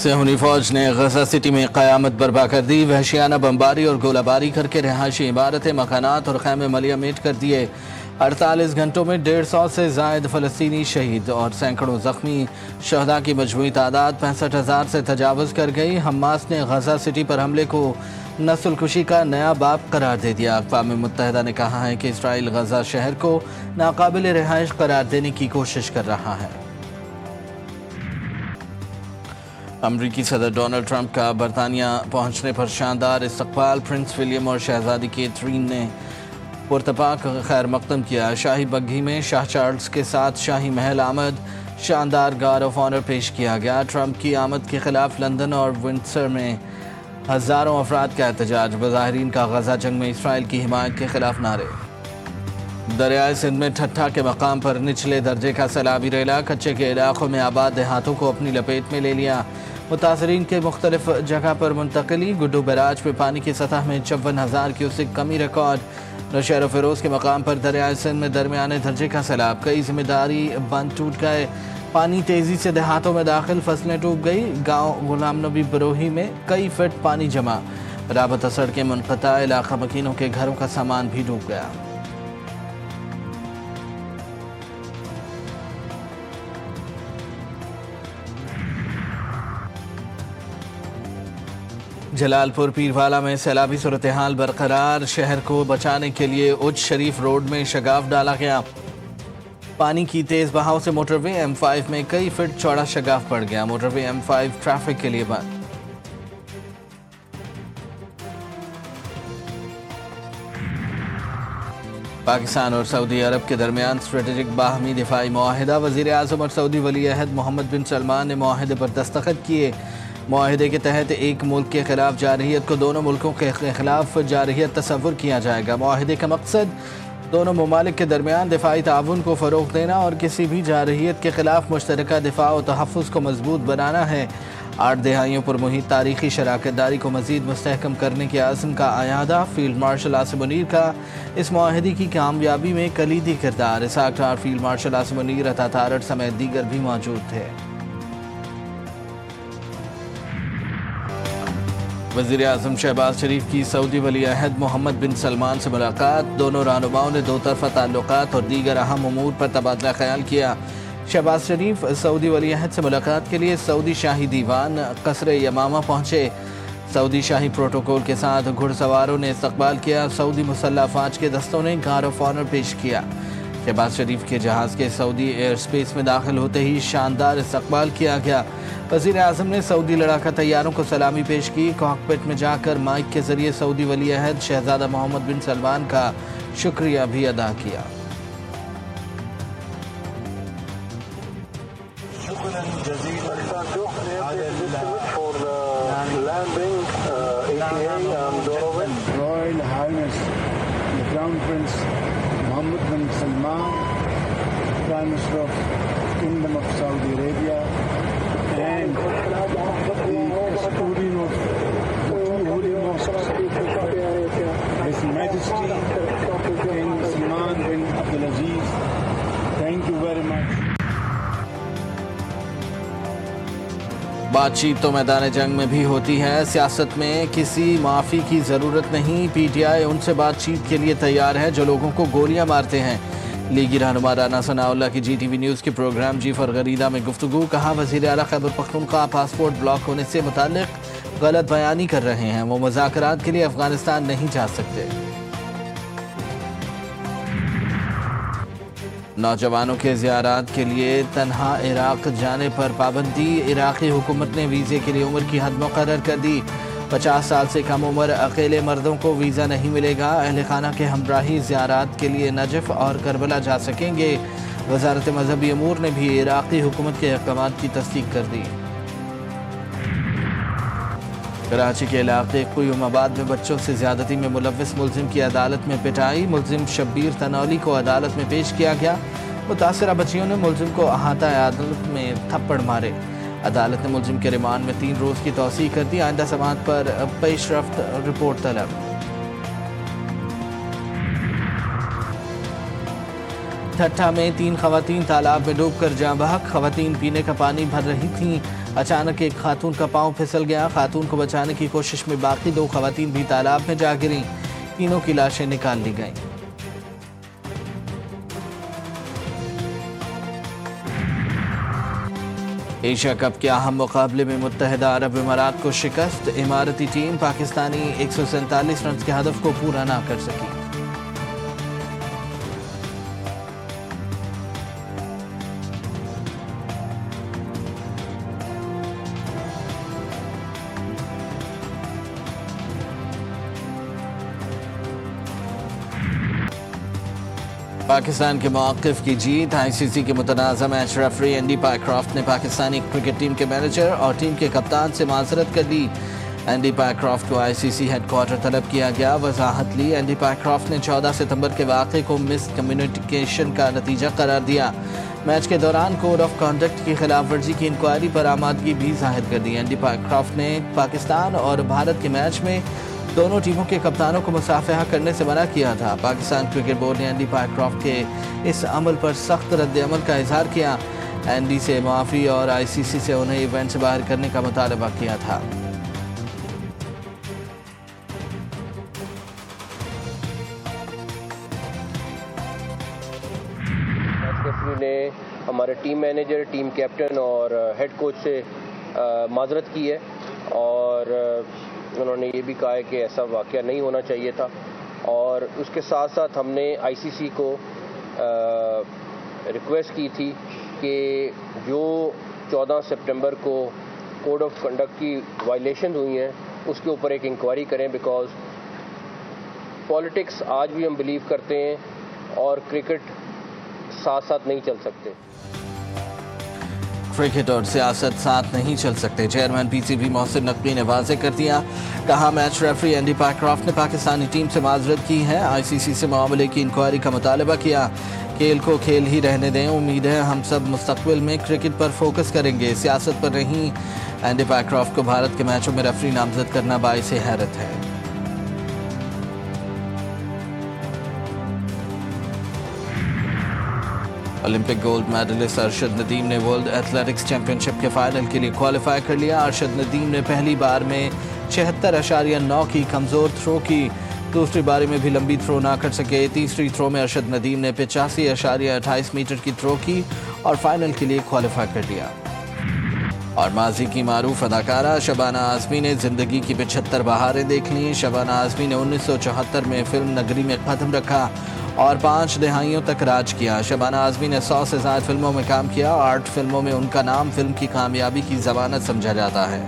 صہیونی فوج نے غزہ سٹی میں قیامت برپا کر دی. وحشیانہ بمباری اور گولہ باری کر کے رہائشی عمارتیں، مکانات اور خیمے ملیہ میٹ کر دیے. 48 گھنٹوں میں 150 سے زائد فلسطینی شہید اور سینکڑوں زخمی. شہداء کی مجموعی تعداد 65,000 سے تجاوز کر گئی. حماس نے غزہ سٹی پر حملے کو نسل کشی کا نیا باب قرار دے دیا. اقوام متحدہ نے کہا ہے کہ اسرائیل غزہ شہر کو ناقابل رہائش قرار دینے کی کوشش کر رہا ہے. امریکی صدر ڈونلڈ ٹرمپ کا برطانیہ پہنچنے پر شاندار استقبال. پرنس ولیم اور شہزادی کیتھرین نے پرتپاک خیر مقدم کیا. شاہی بگھی میں شاہ چارلز کے ساتھ شاہی محل آمد. شاندار گارڈ آف آنر پیش کیا گیا. ٹرمپ کی آمد کے خلاف لندن اور ونڈسر میں ہزاروں افراد کا احتجاج. مظاہرین کا غزہ جنگ میں اسرائیل کی حمایت کے خلاف نعرے. دریائے سندھ میں ٹھٹھا کے مقام پر نچلے درجے کا سیلابی ریلا. کچے کے علاقوں میں آباد دیہاتوں کو اپنی لپیٹ میں لے لیا. متاثرین کے مختلف جگہ پر منتقلی. گڈو بیراج پہ پانی کی سطح میں 54,000 کیوسک کمی ریکارڈ. نوشہر و فیروز کے مقام پر دریائے سندھ میں درمیانے درجے کا سیلاب. کئی ذمہ داری بند ٹوٹ گئے. پانی تیزی سے دیہاتوں میں داخل. فصلیں ڈوب گئی. گاؤں غلام نبی بروہی میں کئی فٹ پانی جمع. رابطہ سڑکیں منقطع. علاقہ مکینوں کے گھروں کا سامان بھی ڈوب گیا. جلال پور پیروالا میں سیلابی صورتحال برقرار. شہر کو بچانے کے لیے اج شریف روڈ میں شگاف ڈالا گیا. پانی کی تیز بہاؤ سے موٹر وے M5 میں کئی فٹ چوڑا شگاف پڑ گیا. موٹر وے M5 ٹریفک کے لیے بند. پاکستان اور سعودی عرب کے درمیان اسٹریٹجک باہمی دفاعی معاہدہ. وزیر اعظم اور سعودی ولی عہد محمد بن سلمان نے معاہدے پر دستخط کیے. معاہدے کے تحت ایک ملک کے خلاف جارحیت کو دونوں ملکوں کے خلاف جارحیت تصور کیا جائے گا. معاہدے کا مقصد دونوں ممالک کے درمیان دفاعی تعاون کو فروغ دینا اور کسی بھی جارحیت کے خلاف مشترکہ دفاع و تحفظ کو مضبوط بنانا ہے. 8 دہائیوں پر محیط تاریخی شراکت داری کو مزید مستحکم کرنے کے عزم کا اعادہ. فیلڈ مارشل عاصم منیر کا اس معاہدے کی کامیابی میں کلیدی کردار. اسحاق ڈار، فیلڈ مارشل عاصم منیر، عطا تارڑ سمیت دیگر بھی موجود تھے. وزیر اعظم شہباز شریف کی سعودی ولی عہد محمد بن سلمان سے ملاقات. دونوں رہنماؤں نے دو طرفہ تعلقات اور دیگر اہم امور پر تبادلہ خیال کیا. شہباز شریف سعودی ولی عہد سے ملاقات کے لیے سعودی شاہی دیوان قصر یمامہ پہنچے. سعودی شاہی پروٹوکول کے ساتھ گھڑ سواروں نے استقبال کیا. سعودی مسلح افواج کے دستوں نے گارڈ آف آنر پیش کیا. شہباز شریف کے جہاز کے سعودی ایئر سپیس میں داخل ہوتے ہی شاندار استقبال کیا گیا. وزیر اعظم نے سعودی لڑاکا طیاروں کو سلامی پیش کی. کاکپٹ میں جا کر مائک کے ذریعے سعودی ولی عہد شہزادہ محمد بن سلمان کا شکریہ بھی ادا کیا. Royal Highness the Crown Prince Mohammed bin Salman, Prime Minister of Kingdom of Saudi Arabia, and the custodian of the two holy mosques, His Majesty King Salman bin Abdulaziz. Thank you very much. بات چیت تو میدان جنگ میں بھی ہوتی ہے. سیاست میں کسی معافی کی ضرورت نہیں. PTI ان سے بات چیت کے لیے تیار ہے جو لوگوں کو گولیاں مارتے ہیں. لیگی رہنما رانا ثناء اللہ کی GTV نیوز کے پروگرام جی فرغریدہ میں گفتگو. کہا وزیر اعلیٰ خیبر پختونخوا پاسپورٹ بلاک ہونے سے متعلق غلط بیانی کر رہے ہیں. وہ مذاکرات کے لیے افغانستان نہیں جا سکتے. نوجوانوں کے زیارات کے لیے تنہا عراق جانے پر پابندی. عراقی حکومت نے ویزے کے لیے عمر کی حد مقرر کر دی. 50 سال سے کم عمر اکیلے مردوں کو ویزا نہیں ملے گا. اہل خانہ کے ہمراہی زیارات کے لیے نجف اور کربلا جا سکیں گے. وزارت مذہبی امور نے بھی عراقی حکومت کے اقدامات کی تصدیق کر دی. کراچی کے علاقے قیوم آباد میں بچوں سے زیادتی میں ملوث ملزم کی عدالت میں پٹائی. ملزم شبیر تنولی کو عدالت میں پیش کیا گیا. متاثرہ بچیوں نے ملزم کو احاطہ عدالت میں تھپڑ مارے. عدالت نے ملزم کے ریمانڈ میں 3 روز کی توسیع کر دی. آئندہ سماعت پر پیش رفت رپورٹ طلب. ٹھٹھا میں 3 خواتین تالاب میں ڈوب کر جاں بحق، خواتین پینے کا پانی بھر رہی تھیں، اچانک ایک خاتون کا پاؤں پھسل گیا، خاتون کو بچانے کی کوشش میں باقی 2 خواتین بھی تالاب میں جا گریں، تینوں کی لاشیں نکال لی گئیں۔ ایشیا کپ کے اہم مقابلے میں متحدہ عرب امارات کو شکست، اماراتی ٹیم پاکستانی 147 رنز کے ہدف کو پورا نہ کر سکی۔ پاکستان کے موقف کی جیت، آئی سی سی کے متنازع میچ ریفری اینڈی پائیکرافٹ نے پاکستانی کرکٹ ٹیم کے مینیجر اور ٹیم کے کپتان سے معذرت کر لی۔ اینڈی پائیکرافٹ کو آئی سی سی ہیڈ کوارٹر طلب کیا گیا، وضاحت لی۔ اینڈی پائیکرافٹ نے 14 ستمبر کے واقعے کو مس کمیونیکیشن کا نتیجہ قرار دیا۔ میچ کے دوران کوڈ آف کانڈکٹ کی خلاف ورزی کی انکوائری پر آمادگی بھی ظاہر کر دی۔ اینڈی پائیکرافٹ نے پاکستان اور بھارت کے میچ میں دونوں ٹیموں کے کپتانوں کو مصافحہ کرنے سے منع کیا تھا۔ پاکستان کرکٹ بورڈ نے اینڈی پائیکرافٹ کے اس عمل پر سخت رد عمل کا اظہار کیا، اینڈی سے معافی اور آئی سی سی سے انہیں ایونٹ سے باہر کرنے کا مطالبہ کیا تھا۔ ریفری نے ہمارے ٹیم مینیجر، ٹیم کیپٹن اور ہیڈ کوچ سے معذرت کی ہے، اور انہوں نے یہ بھی کہا ہے کہ ایسا واقعہ نہیں ہونا چاہیے تھا، اور اس کے ساتھ ساتھ ہم نے آئی سی سی کو ریکویسٹ کی تھی کہ جو 14 سپٹمبر کو کوڈ آف کنڈکٹ کی وائلیشن ہوئی ہیں اس کے اوپر ایک انکوائری کریں، بیکاز پالیٹکس آج بھی ہم بلیو کرتے ہیں اور کرکٹ ساتھ ساتھ نہیں چل سکتے۔ کرکٹ اور سیاست ساتھ نہیں چل سکتے، chairman P C B Mohsin Naqvi نے واضح کر دیا، کہا میچ ریفری اینڈی پائیکرافٹ نے پاکستانی ٹیم سے معذرت کی ہے، آئی سی سی سے معاملے کی انکوائری کا مطالبہ کیا، کھیل کو کھیل ہی رہنے دیں، امید ہے ہم سب مستقبل میں کرکٹ پر فوکس کریں گے، سیاست پر نہیں۔ اینڈی پائیکرافٹ کو بھارت کے میچوں میں ریفری نامزد کرنا باعث حیرت ہے۔ Olympic gold medallist Arshad Nadeem نے ورلڈ ایتھلیٹکس چیمپئن شپ کے فائنل کے لیے کوالیفائی کر لیا۔ ارشد ندیم نے پہلی بار میں 76.9 کی کمزور تھرو کی، دوسری باری میں بھی لمبی تھرو نہ کر سکے، تیسری تھرو میں ارشد ندیم نے 85.28 میٹر کی تھرو کی اور فائنل کے لیے کوالیفائی کر لیا۔ اور ماضی کی معروف اداکارہ شبانہ اعظمی نے زندگی کی 75 بہاریں دیکھ لیں۔ شبانہ اعظمی نے 1974 میں فلم نگری میں قدم رکھا اور 5 دہائیوں تک راج کیا۔ شبانہ اعظمی نے 100 سے زائد فلموں میں کام کیا، آرٹ فلموں میں ان کا نام فلم کی کامیابی کی ضمانت سمجھا جاتا ہے۔